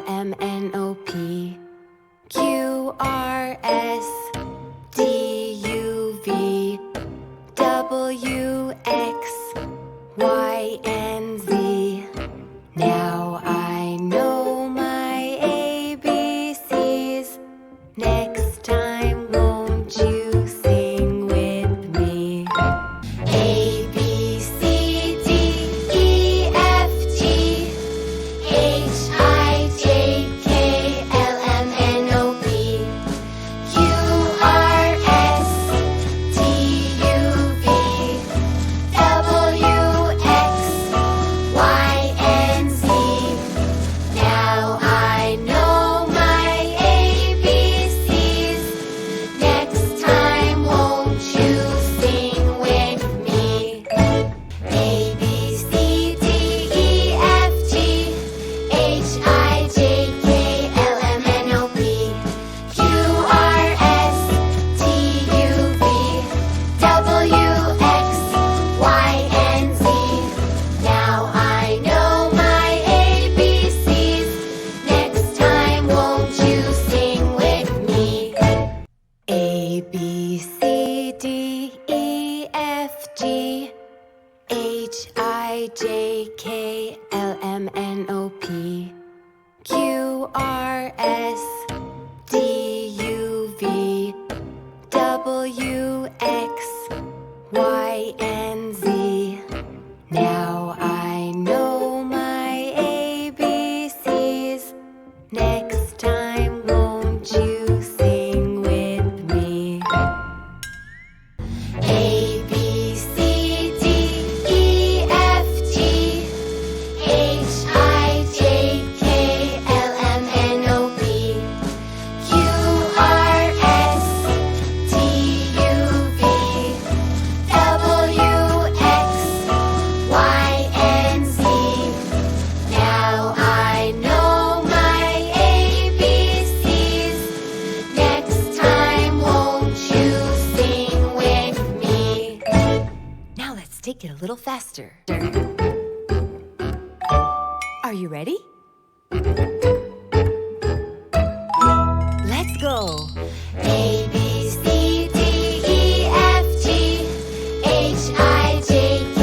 M, N, O, P, Q, R, S, D, U, V, W, X, Y, and Z. Now I know my ABCs. Next time, won't you sing with me? A, B, C, D, E, F, G, H, I, J, K, L, M, N, O, P, Q, R, S, T, U, V, W, X, Y, and Z. Now I know my ABCs. Next time, won't you sing with me? A, B, C, D, E, F, G, H, I, J, K, L, M, N, O, P, Q, R, S, T, U, V, W, X, Y, and Z. Now I know my ABCs. Next time, won't you sing with me? A, B, C, D, E, F, G, H, I, J, K, L, M, N, O, P, Q, R, S, D, U, V, W, X, Y, and Z. Now I know my ABCs. Next time, won't you sing with me? A, B, C, D, E, F, G, H, I, J, K, L, M, N, O, P, Q, R, S, T, U, V, W, X, Y, and Z. Now I know my ABCs. Next time, won't you sing with me? Now let's take it a little faster. Are you ready? Let's go. A, B, C, D, E, F, G, H, I, J, K,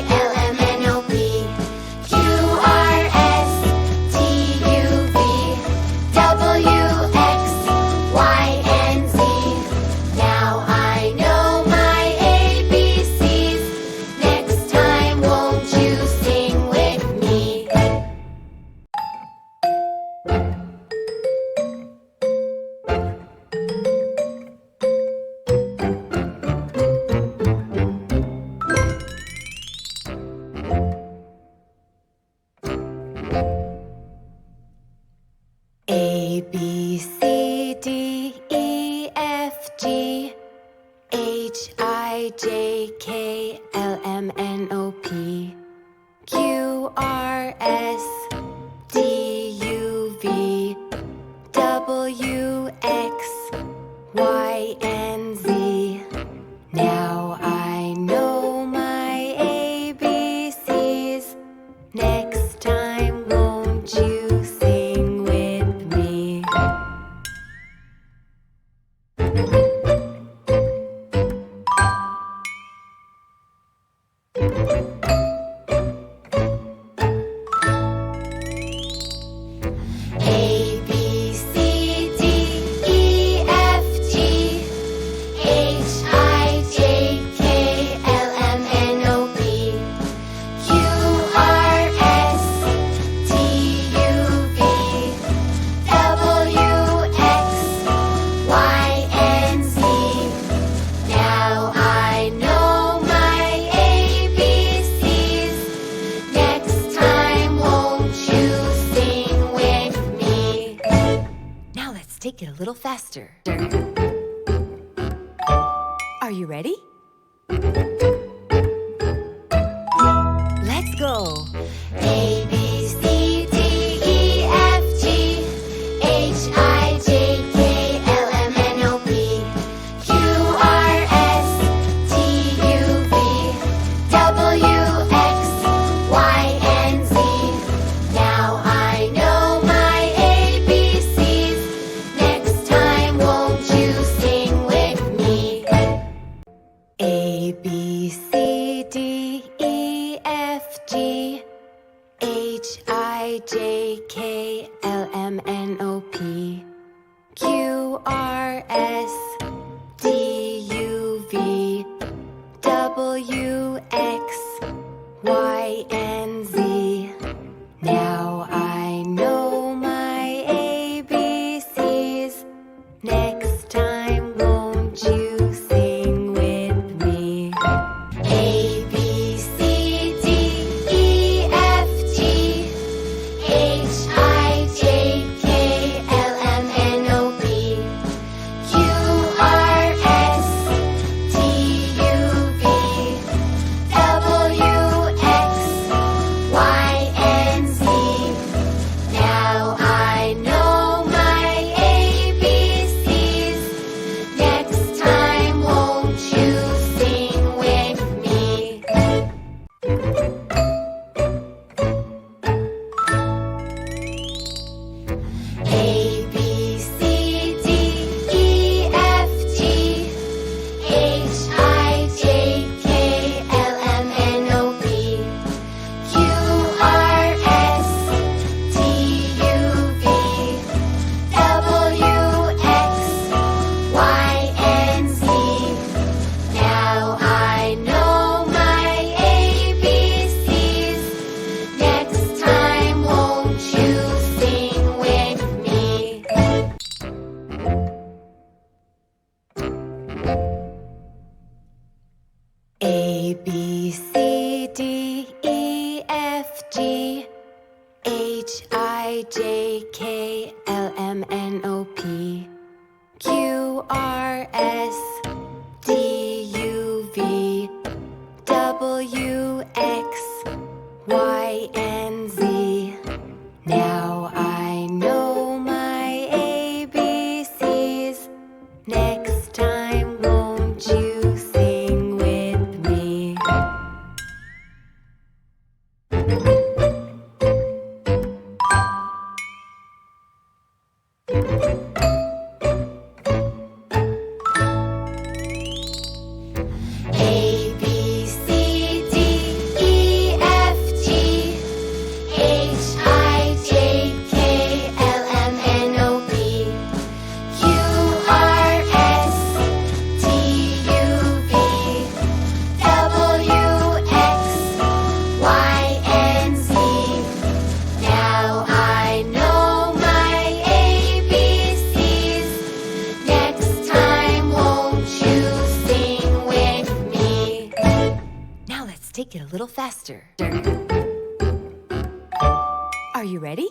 L, M, N, O, P, Q, R, S, T, U, V, W, X, Y, and Z. Now I know my ABCs. Next time, won't you sing with me? A, B, C, D, E, F, G, H, I, J, K, L, M, N, O, P, Q, R, S, D, U, V, W, X, Y, and Z. Now I know my ABCs. Next time, won't you sing with me? A, B, C, D, E, F, G, H, I, J, K, L, M, N, O, P, Q, R, S, T, U, V, W, X, Y, and Z. Now I know my ABCs. Next time, won't you sing with me? Now let's take it a little faster. Are you ready? Let's go. A, B, C, D, E, F, G, H, I, J, K, L, M, N, O, P, Q, R, S, T, U, V, W, X, Y, and Z. Now I know my P, Q, R, S, T, U, V, W, X, Y, and Z. Now I know my ABCs. Next time, won't you sing with me? A, B, C, D, E, F, G, H, I, J, K, L, M, N, O, P, Q, R, S, T, U, V, W, X, Y, and Z. Now I know my ABCs. Next time, won't you sing with me? A, B, C, D, E, F, G, H, I, J, K, L, M, N, O, P, Q, R, S, T, U, V, W, X, Y, and Z. Now I know my ABCs. Next time, won't you sing with me? A, B, C, D, E, F, G, H, I, J, K, L, M, N, O, P, Q, R, S, T, U, V, W, X, Y, and Z. Now I know my ABCs. Next time, won't you sing with me? A, B, C, D, E, F, G, H, I, J, K, L, M, N, O, P, Q, R, S, T, U, V, W, X, Y, and Z. Now I know my ABCs. Next time, won't you sing with me? Now let's take it a little faster. Are you ready?